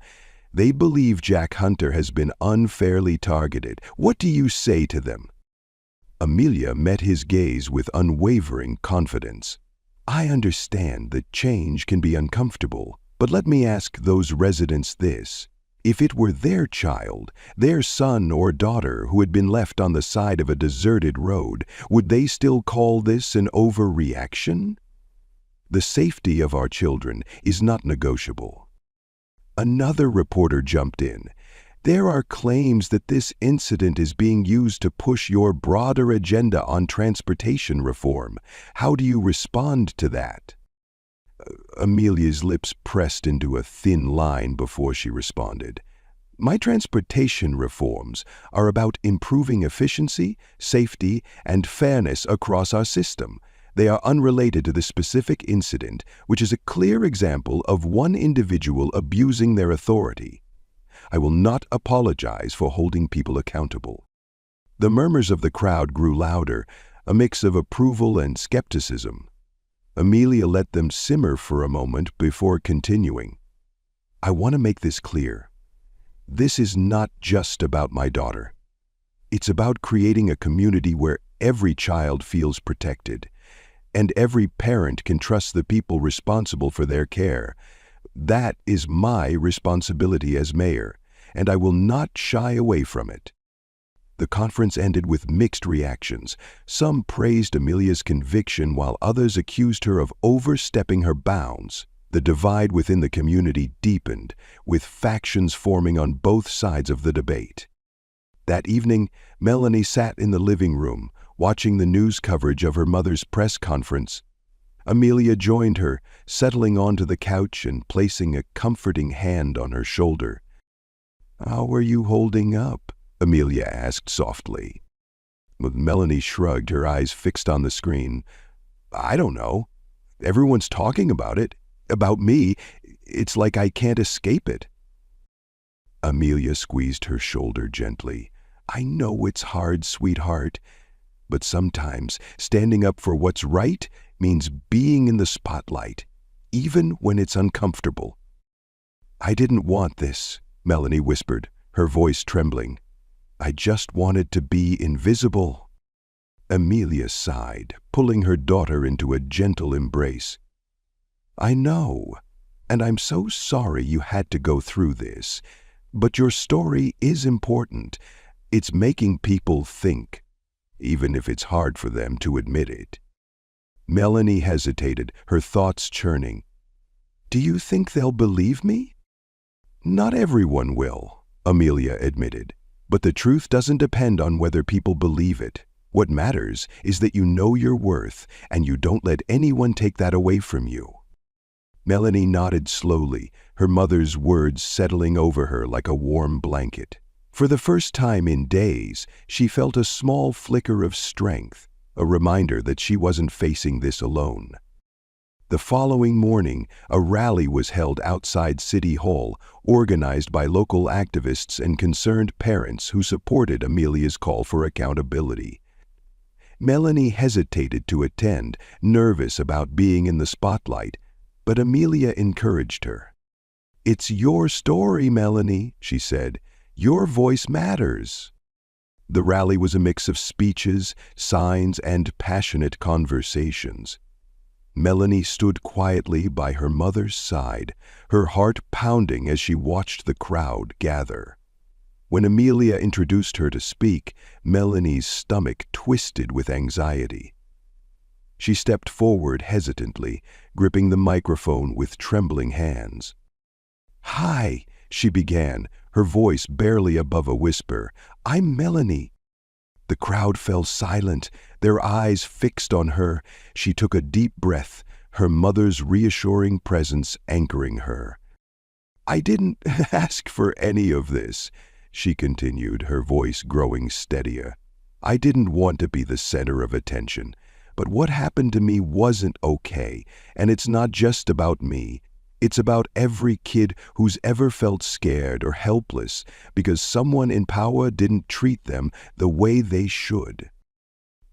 Speaker 1: They believe Jack Hunter has been unfairly targeted. What do you say to them?" Amelia met his gaze with unwavering confidence. I understand that change can be uncomfortable, but let me ask those residents this. If it were their child, their son or daughter who had been left on the side of a deserted road, would they still call this an overreaction? The safety of our children is not negotiable. Another reporter jumped in. There are claims that this incident is being used to push your broader agenda on transportation reform. How do you respond to that? Amelia's lips pressed into a thin line before she responded. My transportation reforms are about improving efficiency, safety, and fairness across our system. They are unrelated to the specific incident, which is a clear example of one individual abusing their authority. I will not apologize for holding people accountable. The murmurs of the crowd grew louder, a mix of approval and skepticism. Amelia let them simmer for a moment before continuing. I want to make this clear. This is not just about my daughter. It's about creating a community where every child feels protected, and every parent can trust the people responsible for their care. That is my responsibility as mayor, and I will not shy away from it. The conference ended with mixed reactions. Some praised Amelia's conviction while others accused her of overstepping her bounds. The divide within the community deepened, with factions forming on both sides of the debate. That evening, Melanie sat in the living room, watching the news coverage of her mother's press conference. Amelia joined her, settling onto the couch and placing a comforting hand on her shoulder. How are you holding up? Amelia asked softly. Melanie shrugged, her eyes fixed on the screen. I don't know. Everyone's talking about it. About me. It's like I can't escape it. Amelia squeezed her shoulder gently. I know it's hard, sweetheart, but sometimes standing up for what's right means being in the spotlight, even when it's uncomfortable. I didn't want this, Melanie whispered, her voice trembling. I just wanted to be invisible. Amelia sighed, pulling her daughter into a gentle embrace. I know, and I'm so sorry you had to go through this, but your story is important. It's making people think, even if it's hard for them to admit it. Melanie hesitated, her thoughts churning. Do you think they'll believe me? Not everyone will, Amelia admitted. But the truth doesn't depend on whether people believe it. What matters is that you know your worth and you don't let anyone take that away from you. Melanie nodded slowly, her mother's words settling over her like a warm blanket. For the first time in days, she felt a small flicker of strength, a reminder that she wasn't facing this alone. The following morning, a rally was held outside City Hall, organized by local activists and concerned parents who supported Amelia's call for accountability. Melanie hesitated to attend, nervous about being in the spotlight, but Amelia encouraged her. It's your story, Melanie, she said. Your voice matters. The rally was a mix of speeches, signs, and passionate conversations. Melanie stood quietly by her mother's side, her heart pounding as she watched the crowd gather. When Amelia introduced her to speak, Melanie's stomach twisted with anxiety. She stepped forward hesitantly, gripping the microphone with trembling hands. Hi, she began, her voice barely above a whisper. I'm Melanie. The crowd fell silent, their eyes fixed on her. She took a deep breath, her mother's reassuring presence anchoring her. I didn't ask for any of this, she continued, her voice growing steadier. I didn't want to be the center of attention, but what happened to me wasn't okay, and it's not just about me. It's about every kid who's ever felt scared or helpless because someone in power didn't treat them the way they should.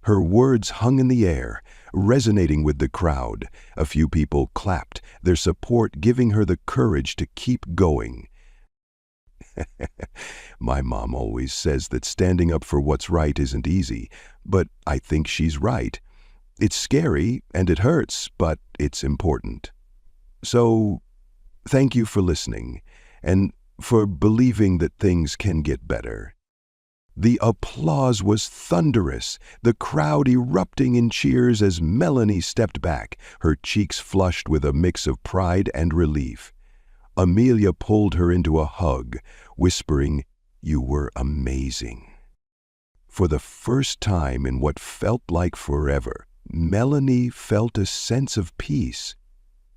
Speaker 1: Her words hung in the air, resonating with the crowd. A few people clapped, their support giving her the courage to keep going. My mom always says that standing up for what's right isn't easy, but I think she's right. It's scary and it hurts, but it's important. So, thank you for listening and for believing that things can get better." The applause was thunderous, the crowd erupting in cheers as Melanie stepped back, her cheeks flushed with a mix of pride and relief. Amelia pulled her into a hug, whispering, "You were amazing." For the first time in what felt like forever, Melanie felt a sense of peace.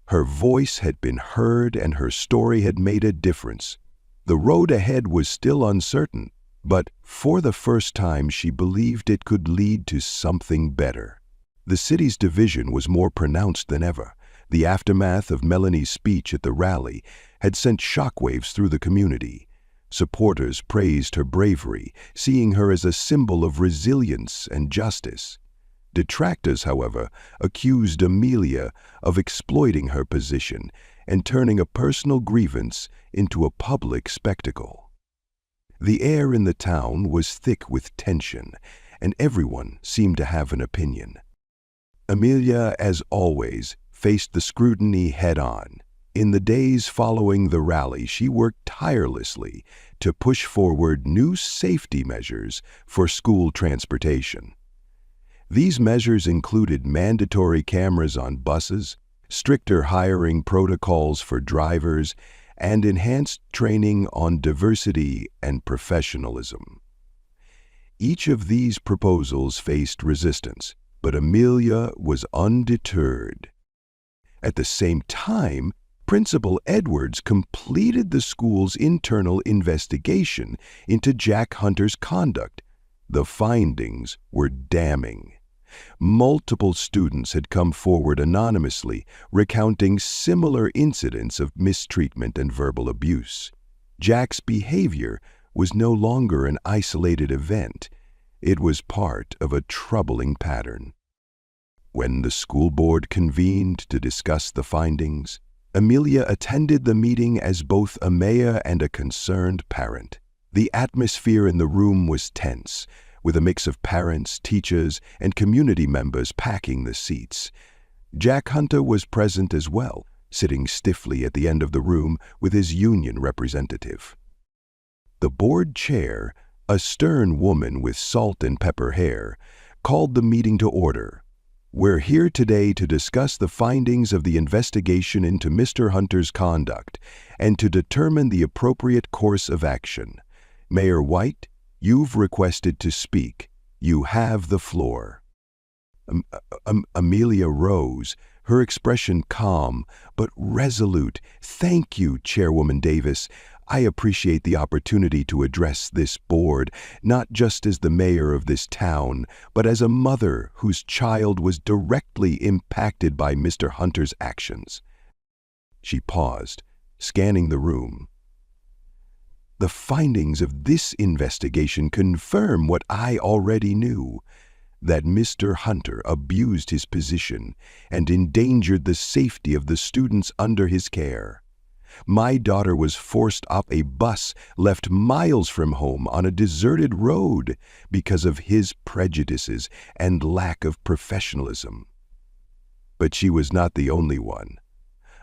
Speaker 1: Her voice had been heard and her story had made a difference. The road ahead was still uncertain, but for the first time she believed it could lead to something better. The city's division was more pronounced than ever. The aftermath of Melanie's speech at the rally had sent shockwaves through the community. Supporters praised her bravery, seeing her as a symbol of resilience and justice. Detractors, however, accused Amelia of exploiting her position and turning a personal grievance into a public spectacle. The air in the town was thick with tension, and everyone seemed to have an opinion. Amelia, as always, faced the scrutiny head-on. In the days following the rally, she worked tirelessly to push forward new safety measures for school transportation. These measures included mandatory cameras on buses, stricter hiring protocols for drivers, and enhanced training on diversity and professionalism. Each of these proposals faced resistance, but Amelia was undeterred. At the same time, Principal Edwards completed the school's internal investigation into Jack Hunter's conduct. The findings were damning. Multiple students had come forward anonymously, recounting similar incidents of mistreatment and verbal abuse. Jack's behavior was no longer an isolated event. It was part of a troubling pattern. When the school board convened to discuss the findings, Amelia attended the meeting as both a mayor and a concerned parent. The atmosphere in the room was tense, with a mix of parents, teachers, and community members packing the seats. Jack Hunter was present as well, sitting stiffly at the end of the room with his union representative. The board chair, a stern woman with salt and pepper hair, called the meeting to order. "We're here today to discuss the findings of the investigation into Mr. Hunter's conduct and to determine the appropriate course of action. Mayor White, you've requested to speak. You have the floor." Amelia rose, her expression calm but resolute. "Thank you, Chairwoman Davis. I appreciate the opportunity to address this board, not just as the mayor of this town, but as a mother whose child was directly impacted by Mr. Hunter's actions." She paused, scanning the room. "The findings of this investigation confirm what I already knew, that Mr. Hunter abused his position and endangered the safety of the students under his care. My daughter was forced off a bus left miles from home on a deserted road because of his prejudices and lack of professionalism. But she was not the only one.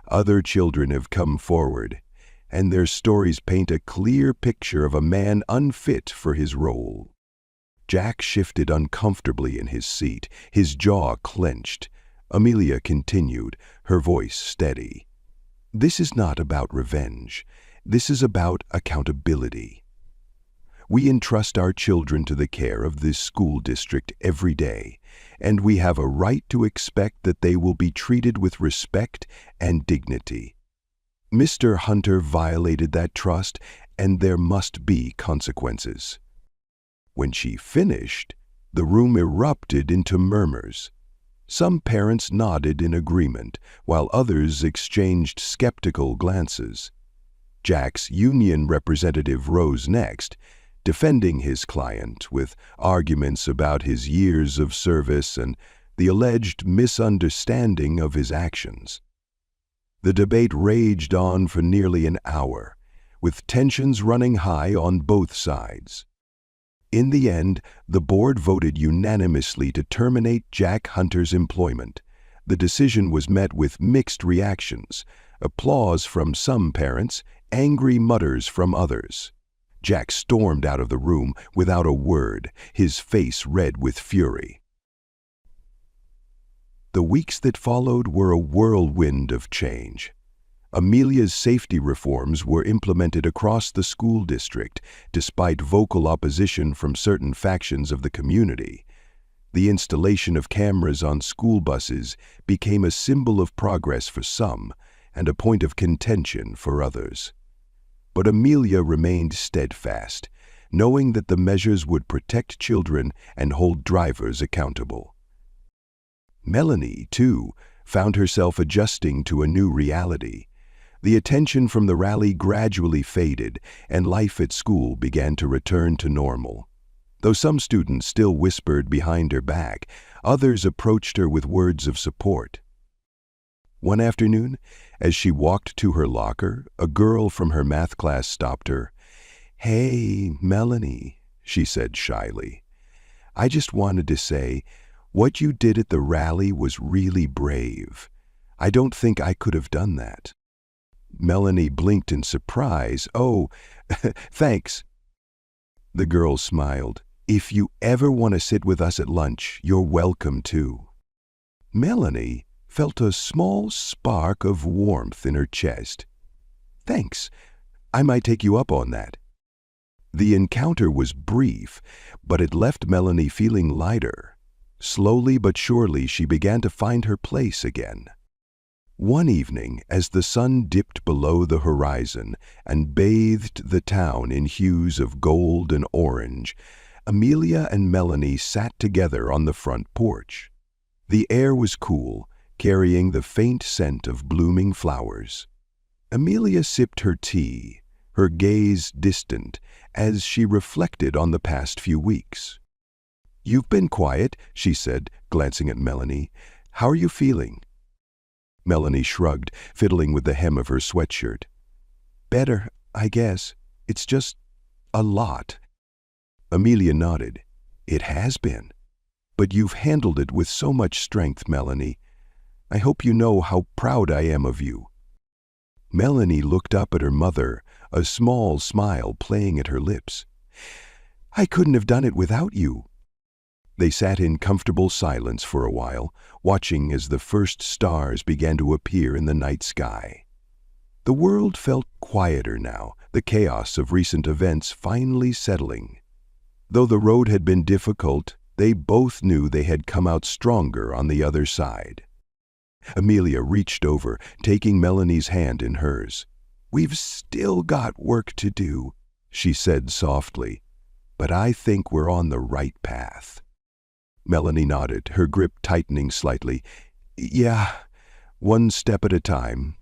Speaker 1: Other children have come forward, and their stories paint a clear picture of a man unfit for his role." Jack shifted uncomfortably in his seat, his jaw clenched. Amelia continued, her voice steady. "This is not about revenge. This is about accountability. We entrust our children to the care of this school district every day, and we have a right to expect that they will be treated with respect and dignity. Mr. Hunter violated that trust, and there must be consequences." When she finished, the room erupted into murmurs. Some parents nodded in agreement, while others exchanged skeptical glances. Jack's union representative rose next, defending his client with arguments about his years of service and the alleged misunderstanding of his actions. The debate raged on for nearly an hour, with tensions running high on both sides. In the end, the board voted unanimously to terminate Jack Hunter's employment. The decision was met with mixed reactions, applause from some parents, angry mutters from others. Jack stormed out of the room without a word, his face red with fury. The weeks that followed were a whirlwind of change. Amelia's safety reforms were implemented across the school district, despite vocal opposition from certain factions of the community. The installation of cameras on school buses became a symbol of progress for some and a point of contention for others. But Amelia remained steadfast, knowing that the measures would protect children and hold drivers accountable. Melanie, too, found herself adjusting to a new reality. The attention from the rally gradually faded, and life at school began to return to normal. Though some students still whispered behind her back, others approached her with words of support. One afternoon, as she walked to her locker, a girl from her math class stopped her. "Hey, Melanie," she said shyly. "I just wanted to say, what you did at the rally was really brave. I don't think I could have done that." Melanie blinked in surprise. "Oh, thanks." The girl smiled. "If you ever want to sit with us at lunch, you're welcome to." Melanie felt a small spark of warmth in her chest. "Thanks. I might take you up on that." The encounter was brief, but it left Melanie feeling lighter. Slowly but surely, she began to find her place again. One evening, as the sun dipped below the horizon and bathed the town in hues of gold and orange, Amelia and Melanie sat together on the front porch. The air was cool, carrying the faint scent of blooming flowers. Amelia sipped her tea, her gaze distant, as she reflected on the past few weeks. "You've been quiet," she said, glancing at Melanie. "How are you feeling?" Melanie shrugged, fiddling with the hem of her sweatshirt. "Better, I guess. It's just a lot." Amelia nodded. "It has been. But you've handled it with so much strength, Melanie. I hope you know how proud I am of you." Melanie looked up at her mother, a small smile playing at her lips. "I couldn't have done it without you." They sat in comfortable silence for a while, watching as the first stars began to appear in the night sky. The world felt quieter now, the chaos of recent events finally settling. Though the road had been difficult, they both knew they had come out stronger on the other side. Amelia reached over, taking Melanie's hand in hers. "We've still got work to do," she said softly, "but I think we're on the right path." Melanie nodded, her grip tightening slightly. "Yeah, one step at a time."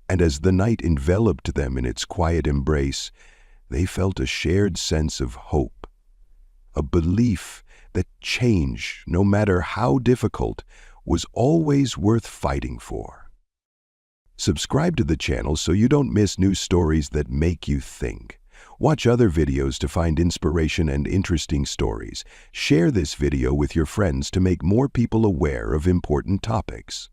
Speaker 1: And as the night enveloped them in its quiet embrace, they felt a shared sense of hope, a belief that change, no matter how difficult, was always worth fighting for. Subscribe to the channel so you don't miss new stories that make you think. Watch other videos to find inspiration and interesting stories. Share this video with your friends to make more people aware of important topics.